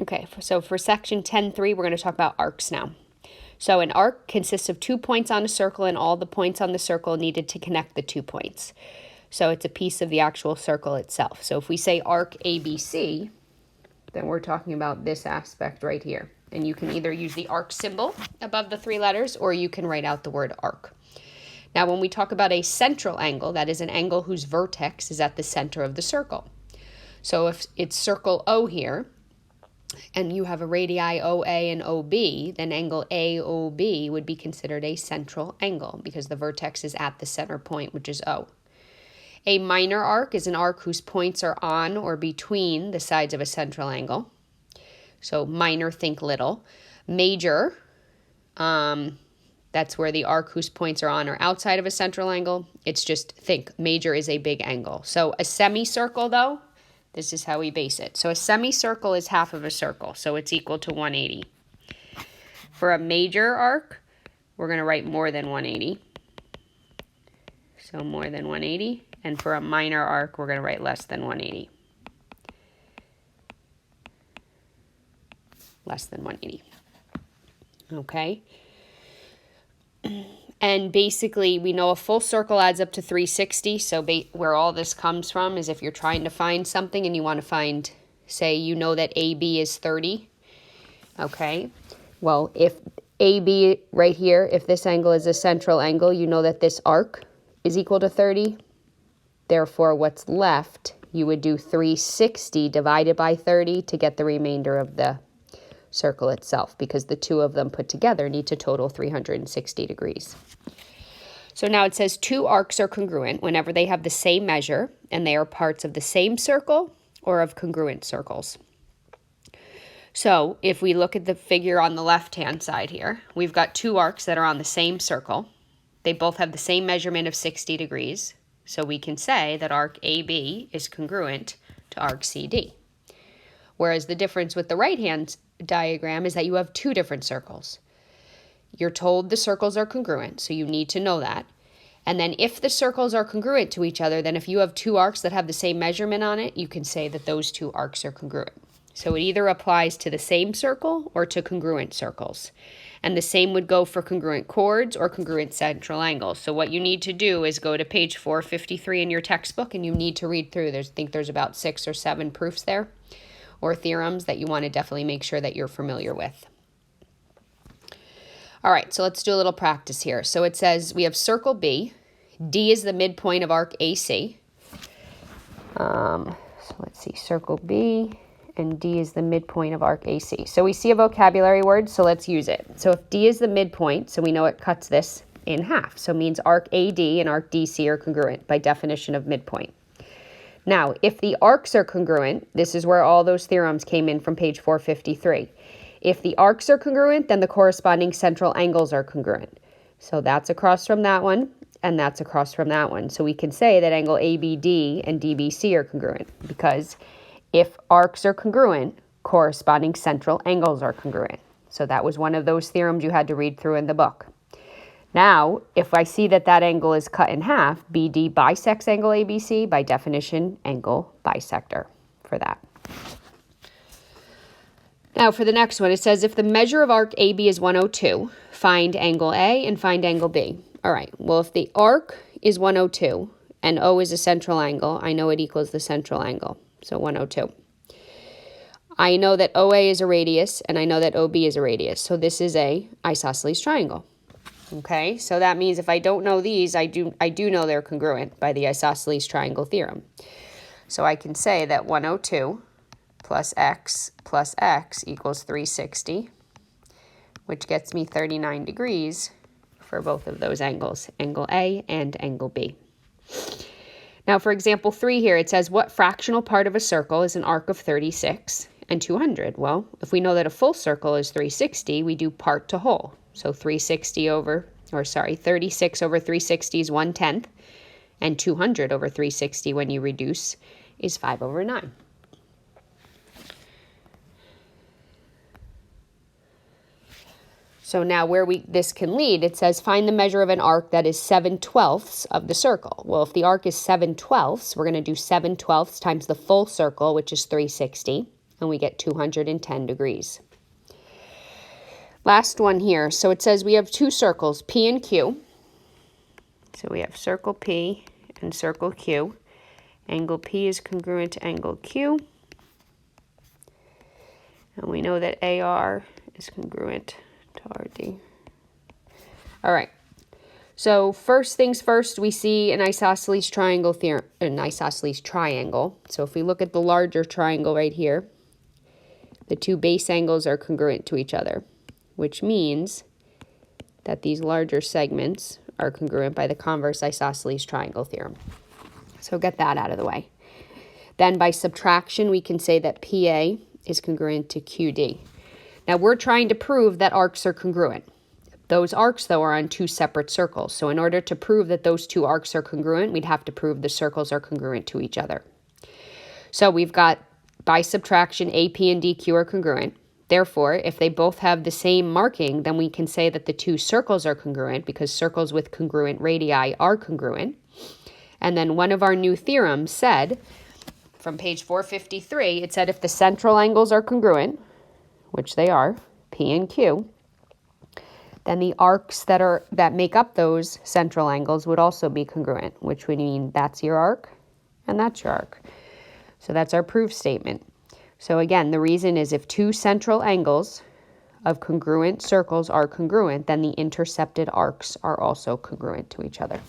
Okay, so for section 10.3, we're going to talk about arcs now. So an arc consists of 2 points on a circle and all the points on the circle needed to connect the 2 points. So it's a piece of the actual circle itself. So if we say arc ABC, then we're talking about this aspect right here. And you can either use the arc symbol above the 3 letters, or you can write out the word arc. Now, when we talk about a central angle, that is an angle whose vertex is at the center of the circle. So if it's circle O here, and you have a radii OA and OB, then angle AOB would be considered a central angle because the vertex is at the center point, which is O. A minor arc is an arc whose points are on or between the sides of a central angle. So minor, think little. Major, that's where the arc whose points are on or outside of a central angle. It's just think major is a big angle. So a semicircle, though, this is how we base it. So a semicircle is half of a circle, so it's equal to 180. For a major arc, we're going to write more than 180. So more than 180. And for a minor arc, we're going to write less than 180. Less than 180. Okay. And basically, we know a full circle adds up to 360. So where all this comes from is if you're trying to find something and you want to find, say, you know that AB is 30. Okay. Well, if AB right here, if this angle is a central angle, you know that this arc is equal to 30. Therefore, what's left, you would do 360 divided by 30 to get the remainder of the circle itself, because the two of them put together need to total 360 degrees. So now it says 2 arcs are congruent whenever they have the same measure and they are parts of the same circle or of congruent circles. So if we look at the figure on the left-hand side here, we've got 2 arcs that are on the same circle. They both have the same measurement of 60 degrees. So we can say that arc AB is congruent to arc CD. Whereas the difference with the right-hand diagram is that you have 2 different circles. You're told the circles are congruent, so you need to know that. And then if the circles are congruent to each other, then if you have 2 arcs that have the same measurement on it, you can say that those 2 arcs are congruent. So it either applies to the same circle or to congruent circles. And the same would go for congruent chords or congruent central angles. So what you need to do is go to page 453 in your textbook, and you need to read through. I think there's about 6 or 7 proofs there, or theorems that you want to definitely make sure that you're familiar with. All right, so let's do a little practice here. So it says we have circle B. D is the midpoint of arc AC. So let's see, circle B, and D is the midpoint of arc AC. So we see a vocabulary word, so let's use it. So if D is the midpoint, so we know it cuts this in half. So it means arc AD and arc DC are congruent by definition of midpoint. Now, if the arcs are congruent, this is where all those theorems came in from page 453. If the arcs are congruent, then the corresponding central angles are congruent. So that's across from that one, and that's across from that one. So we can say that angle ABD and DBC are congruent, because if arcs are congruent, corresponding central angles are congruent. So that was one of those theorems you had to read through in the book. Now, if I see that that angle is cut in half, BD bisects angle ABC, by definition, angle bisector for that. Now for the next one, it says if the measure of arc AB is 102, find angle A and find angle B. All right, well, if the arc is 102 and O is a central angle, I know it equals the central angle, so 102. I know that OA is a radius, and I know that OB is a radius, so this is a isosceles triangle. Okay, so that means if I don't know these, I do know they're congruent by the isosceles triangle theorem. So I can say that 102 plus x equals 360, which gets me 39 degrees for both of those angles, angle A and angle B. Now for example 3 here, it says what fractional part of a circle is an arc of 36 and 200? Well, if we know that a full circle is 360, we do part to whole. So 36 over 360 is 1/10, and 200 over 360 when you reduce is 5/9. So now where this can lead, it says find the measure of an arc that is 7/12 of the circle. Well, if the arc is 7/12, we're going to do 7/12 times the full circle, which is 360. and we get 210 degrees. Last one here. So it says we have two circles, P and Q. So we have circle P and circle Q. Angle P is congruent to angle Q. And we know that AR is congruent to RD. All right. So first things first, we see an isosceles triangle theorem, an isosceles triangle. So if we look at the larger triangle right here, the two base angles are congruent to each other, which means that these larger segments are congruent by the converse isosceles triangle theorem. So get that out of the way. Then by subtraction, we can say that PA is congruent to QD. Now we're trying to prove that arcs are congruent. Those arcs, though, are on two separate circles. So in order to prove that those two arcs are congruent, we'd have to prove the circles are congruent to each other. So we've got, by subtraction, AP and DQ are congruent. Therefore, if they both have the same marking, then we can say that the two circles are congruent because circles with congruent radii are congruent. And then one of our new theorems said, from page 453, it said if the central angles are congruent, which they are, P and Q, then the arcs that make up those central angles would also be congruent, which would mean that's your arc and that's your arc. So that's our proof statement. So again, the reason is if two central angles of congruent circles are congruent, then the intercepted arcs are also congruent to each other.